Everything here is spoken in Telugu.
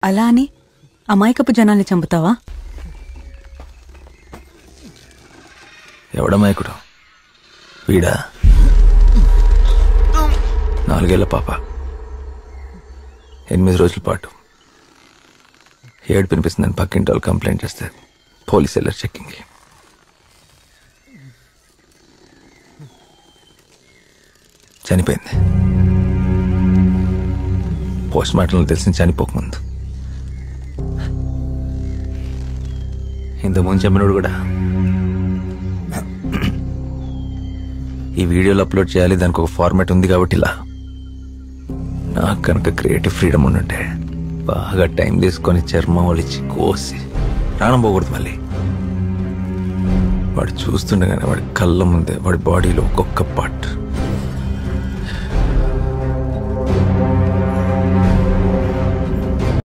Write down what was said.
అలా అని అమాయకపు జనాల్ని చంపుతావా? ఎవడమాయకుడు? వీడా? 4 ఏళ్ల పాప, 8 రోజుల పాటు ఏడు పినిపిస్తుందని పక్కింటి వాళ్ళు కంప్లైంట్ చేస్తే పోలీసు వెళ్ళారు చెక్కింగ్కి. చనిపోయింది. పోస్ట్ మార్టంలో తెలిసింది చనిపోకముందు. ఇంతకుముందు చెప్పినోడు కూడా ఈ వీడియోలో అప్లోడ్ చేయాలి, దానికి ఒక ఫార్మాట్ ఉంది కాబట్టి ఇలా. నాకు కనుక క్రియేటివ్ ఫ్రీడమ్ ఉండుంటే బాగా టైం తీసుకొని చర్మం వలిచి కోసి ప్రాణం పోకూడదు. మళ్ళీ వాడు చూస్తుండగానే వాడి కళ్ళ ముందే వాడి బాడీలో ఒక్కొక్క పార్ట్